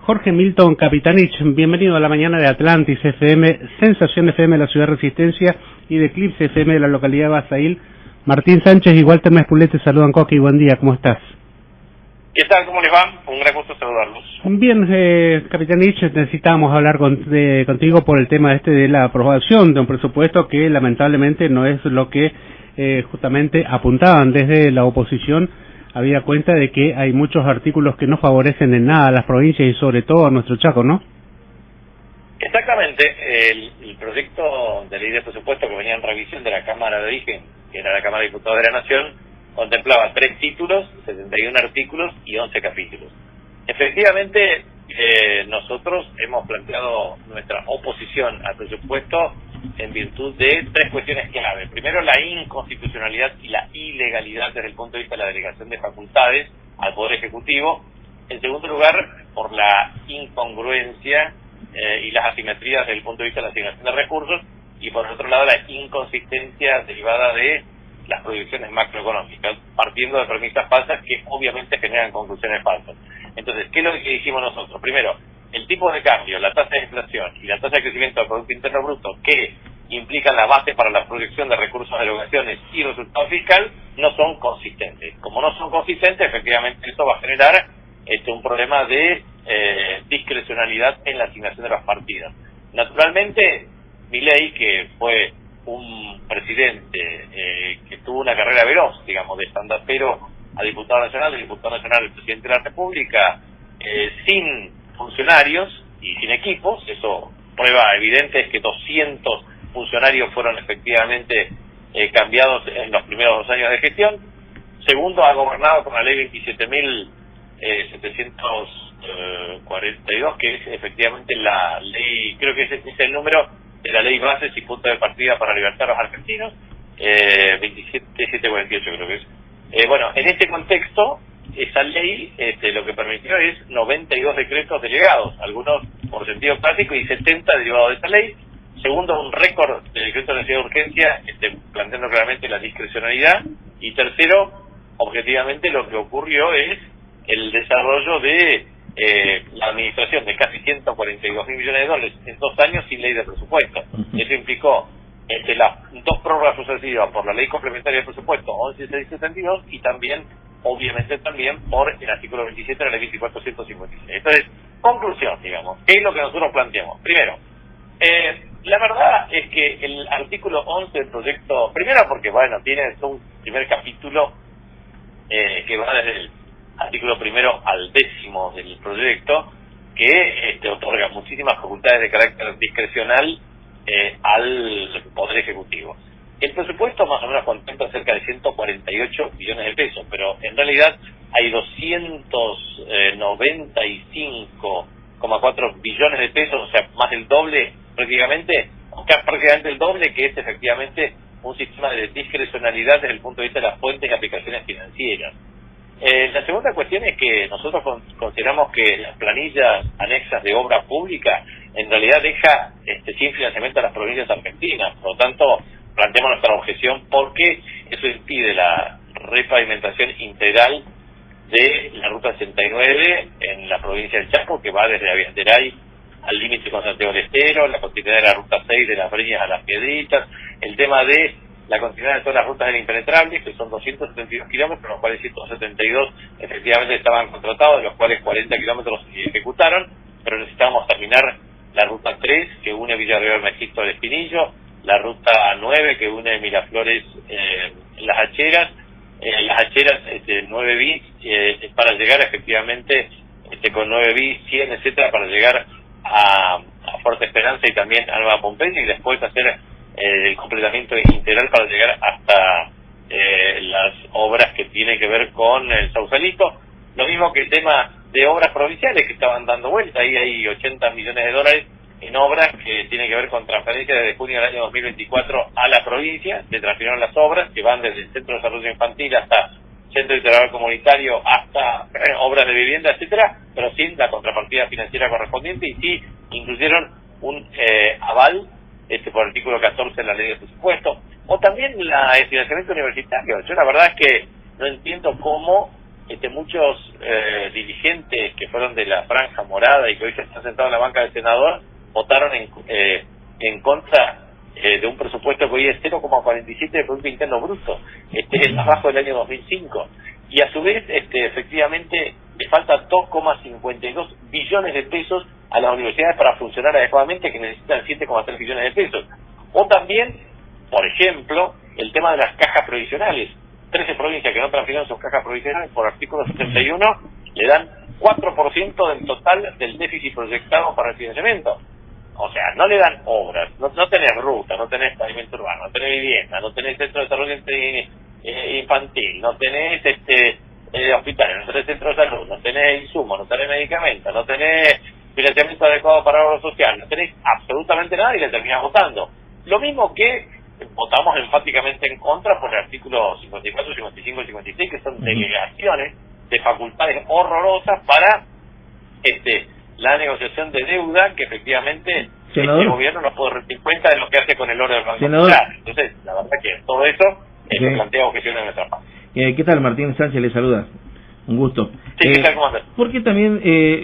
Jorge Milton Capitanich, bienvenido a la mañana de Atlantis FM, Sensación FM de la ciudad Resistencia y de Eclipse FM de la localidad de Basail. Martín Sánchez y Walter Mespulete te saludan, Coqui, buen día, ¿cómo estás? ¿Qué tal? ¿Cómo les va? Un gran gusto saludarlos. Bien, Capitanich, necesitábamos hablar contigo por el tema de la aprobación de un presupuesto que lamentablemente no es lo que justamente apuntaban desde la oposición. Había cuenta de que hay muchos artículos que no favorecen en nada a las provincias y sobre todo a nuestro Chaco, ¿no? Exactamente. El proyecto de ley de presupuesto que venía en revisión de la Cámara de Origen, que era la Cámara de Diputados de la Nación, contemplaba 3 títulos, 71 artículos y 11 capítulos. Efectivamente, nosotros hemos planteado nuestra oposición al presupuesto en virtud de 3 cuestiones clave. Primero, la inconstitucionalidad y la ilegalidad desde el punto de vista de la delegación de facultades al Poder Ejecutivo. En segundo lugar, por la incongruencia y las asimetrías desde el punto de vista de la asignación de recursos. Y por otro lado, la inconsistencia derivada de las proyecciones macroeconómicas, partiendo de premisas falsas que obviamente generan conclusiones falsas. Entonces, ¿qué es lo que hicimos nosotros? Primero, el tipo de cambio, la tasa de inflación y la tasa de crecimiento del Producto Interno Bruto, que implican la base para la proyección de recursos de erogaciones y resultado fiscal, no son consistentes. Como no son consistentes, efectivamente eso va a generar un problema de discrecionalidad en la asignación de las partidas. Naturalmente, Milei, que fue un presidente que tuvo una carrera veloz, digamos, de estandapero a diputado nacional, de diputado nacional al presidente de la República, sin funcionarios y sin equipos. Eso, prueba evidente es que 200 funcionarios fueron efectivamente cambiados en los primeros 2 años de gestión. Segundo, ha gobernado con la ley 27.742, que es efectivamente la ley, creo que ese es el número de la ley bases y punto de partida para libertar a los argentinos, 27.748 creo que es. Bueno, en este contexto, esa ley lo que permitió es 92 decretos delegados, algunos por sentido práctico y 70 derivados de esa ley. Segundo, un récord de decretos de necesidad de urgencia, planteando claramente la discrecionalidad. Y tercero, objetivamente lo que ocurrió es el desarrollo de la administración de casi 142.000 millones de dólares en 2 años sin ley de presupuesto. Eso implicó las 2 prórrogas sucesivas por la ley complementaria de presupuesto 11.672 y también, obviamente también, por el artículo 27 de la ley 24.156. Entonces, conclusión, digamos, ¿qué es lo que nosotros planteamos? Primero, la verdad es que el artículo 11 del proyecto, primero porque, bueno, tiene un primer capítulo que va desde el artículo 1 al 10 del proyecto, que otorga muchísimas facultades de carácter discrecional al Poder Ejecutivo. El presupuesto más o menos contempla cerca de 148 billones de pesos, pero en realidad hay 295,4 billones de pesos, o sea, más del doble prácticamente el doble, que es efectivamente un sistema de discrecionalidad desde el punto de vista de las fuentes y aplicaciones financieras. La segunda cuestión es que nosotros consideramos que las planillas anexas de obra pública en realidad deja sin financiamiento a las provincias argentinas. Por lo tanto, planteamos nuestra objeción porque eso impide la repavimentación integral de la ruta 69 en la provincia del Chaco, que va desde Avianderay al límite con Santiago del Estero, la continuidad de la ruta 6 de Las Breñas a Las Piedritas, el tema de la continuidad de todas las rutas del Impenetrable, que son 272 kilómetros, los cuales 172 efectivamente estaban contratados, de los cuales 40 kilómetros se ejecutaron, pero necesitábamos terminar la ruta 3, que une Villarreal, Mejito al Espinillo, la ruta 9, que une Miraflores, Las Hacheras, 9 bis, para llegar efectivamente con 9 bis, 100, etcétera, para llegar a Fuerte Esperanza y también a Nueva Pompeya, y después hacer el completamiento integral para llegar hasta las obras que tienen que ver con el Sausalito. Lo mismo que el tema de obras provinciales que estaban dando vuelta, ahí hay 80 millones de dólares en obras que tienen que ver con transferencia desde junio del año 2024 a la provincia. Se transfirieron las obras que van desde el Centro de Desarrollo Infantil hasta Centro Integral Comunitario hasta obras de vivienda, etcétera, pero sin la contrapartida financiera correspondiente, y sí incluyeron un aval por artículo 14 de la ley de presupuesto, o también el financiamiento universitario. Yo la verdad es que no entiendo cómo muchos dirigentes que fueron de la Franja Morada y que hoy se están sentados en la banca del senador votaron en contra de un presupuesto que hoy es 0,47 de Producto Interno Bruto, es más bajo del año 2005, y a su vez efectivamente le falta 2,52 billones de pesos a las universidades para funcionar adecuadamente, que necesitan 7,3 billones de pesos. O también, por ejemplo, el tema de las cajas provisionales. 13 provincias que no transfirieron sus cajas provisionales por artículo 71 le dan 4% del total del déficit proyectado para el financiamiento. O sea, no le dan obras, no tenés ruta, no tenés pavimento urbano, no tenés vivienda, no tenés centro de desarrollo infantil, no tenés hospitales, no tenés centro de salud, no tenés insumos, no tenés medicamentos, no tenés financiamiento adecuado para la obra social, no tenés absolutamente nada y le terminás votando. Lo mismo que votamos enfáticamente en contra por el artículo 54, 55 y 56, que son delegaciones de facultades horrorosas para la negociación de deuda, que efectivamente senador, el gobierno no puede rendir cuenta de lo que hace con el oro del Banco senador, Central. Entonces, la verdad que todo eso plantea objeciones de nuestra parte. ¿Qué tal? Martín Sánchez le saluda. Un gusto. Sí, ¿qué tal? ¿Cómo andas? Porque también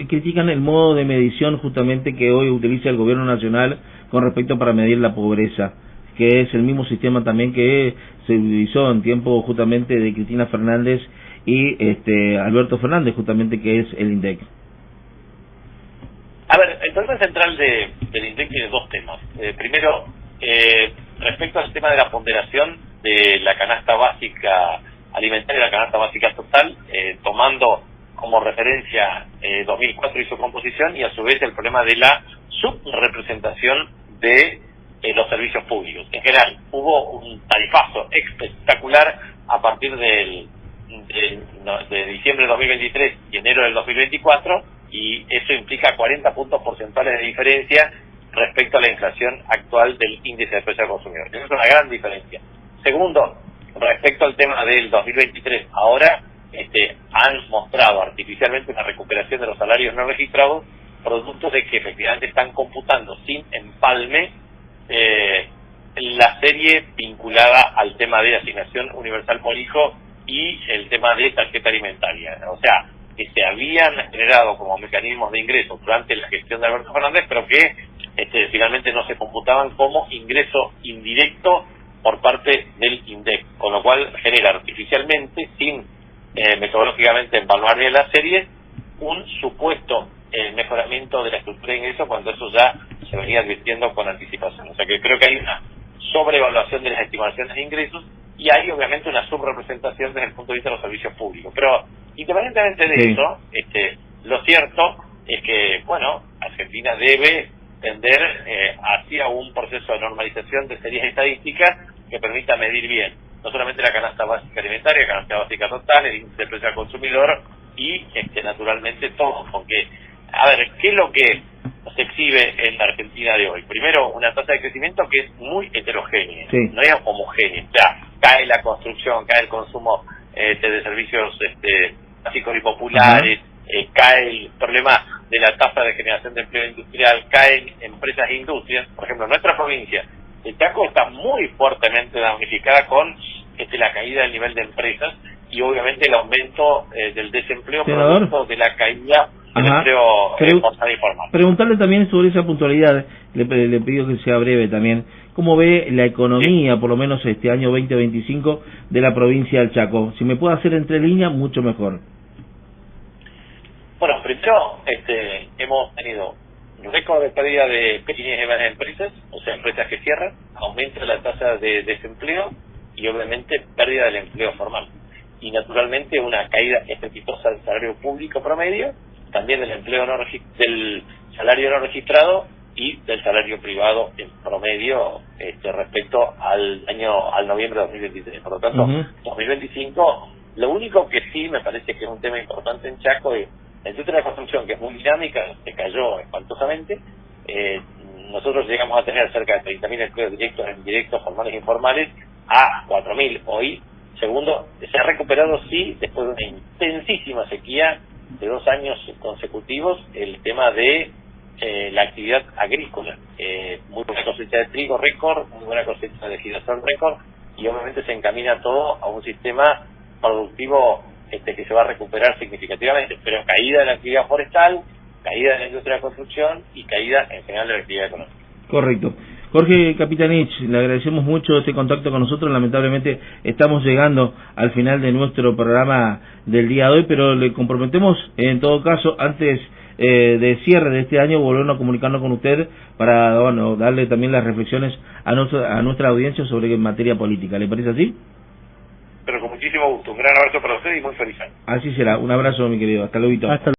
critican el modo de medición justamente que hoy utiliza el gobierno nacional con respecto para medir la pobreza, que es el mismo sistema también que se utilizó en tiempo justamente de Cristina Fernández y Alberto Fernández, justamente, que es el INDEC. A ver, el problema central del INDEC tiene dos temas. Primero, respecto al tema de la ponderación de la canasta básica alimentaria, la canasta básica total, tomando como referencia 2004 y su composición, y a su vez el problema de la subrepresentación de los servicios públicos. En general, hubo un tarifazo espectacular a partir de diciembre de 2023 y enero del 2024, y eso implica 40 puntos porcentuales de diferencia respecto a la inflación actual del índice de precios al consumidor. Esa es una gran diferencia. Segundo, respecto al tema del 2023, ahora han mostrado artificialmente una recuperación de los salarios no registrados, producto de que efectivamente están computando sin empalme la serie vinculada al tema de asignación universal por hijo y el tema de tarjeta alimentaria. O sea, que se habían generado como mecanismos de ingreso durante la gestión de Alberto Fernández, pero que finalmente no se computaban como ingreso indirecto por parte del INDEC, con lo cual genera artificialmente, sin metodológicamente evaluar bien las series, un supuesto mejoramiento de la estructura de ingresos cuando eso ya se venía advirtiendo con anticipación. O sea que creo que hay una sobreevaluación de las estimaciones de ingresos y hay obviamente una subrepresentación desde el punto de vista de los servicios públicos. Pero independientemente de eso, lo cierto es que, bueno, Argentina debe tender hacia un proceso de normalización de series estadísticas que permita medir bien no solamente la canasta básica alimentaria, la canasta básica total, el índice de precio al consumidor y naturalmente todo, porque a ver, ¿qué es lo que se exhibe en la Argentina de hoy? Primero, una tasa de crecimiento que es muy heterogénea, sí, no es homogénea. O sea, cae la construcción, cae el consumo de servicios básicos y populares, cae el problema de la tasa de generación de empleo industrial, caen empresas e industrias. Por ejemplo, en nuestra provincia, el Chaco está muy fuertemente damnificada con la caída del nivel de empresas y obviamente el aumento del desempleo producto de la caída del empleo forzado y formal. Preguntarle también sobre esa puntualidad, le pido que sea breve también, ¿cómo ve la economía, por lo menos este año 2025, de la provincia del Chaco? Si me puede hacer entre líneas, mucho mejor. Bueno, primero hemos tenido un récord de pérdida de pequeñas y medianas empresas, o sea, empresas que cierran, aumento de la tasa de desempleo y obviamente pérdida del empleo formal. Y naturalmente una caída estrepitosa del salario público promedio, también del empleo del salario no registrado y del salario privado en promedio respecto al noviembre de 2023. Por lo tanto, 2025, lo único que sí me parece que es un tema importante en Chaco es la industria de la construcción, que es muy dinámica, se cayó espantosamente. Nosotros llegamos a tener cerca de 30.000 empleos directos, indirectos, formales e informales, a 4.000 hoy. Segundo, se ha recuperado, sí, después de una intensísima sequía de 2 años consecutivos, el tema de la actividad agrícola. Muy buena cosecha de trigo récord, muy buena cosecha de girasol récord, y obviamente se encamina todo a un sistema productivo que se va a recuperar significativamente, pero caída de la actividad forestal, caída de la industria de la construcción y caída en general de la actividad económica. Correcto. Jorge Capitanich, le agradecemos mucho este contacto con nosotros. Lamentablemente estamos llegando al final de nuestro programa del día de hoy, pero le comprometemos en todo caso, antes de cierre de este año, volver a comunicarnos con usted para darle también las reflexiones a nuestra audiencia sobre materia política. ¿Le parece así? Pero con muchísimo gusto. Un gran abrazo para usted y muy feliz año. Así será. Un abrazo, mi querido. Hasta luego. Hasta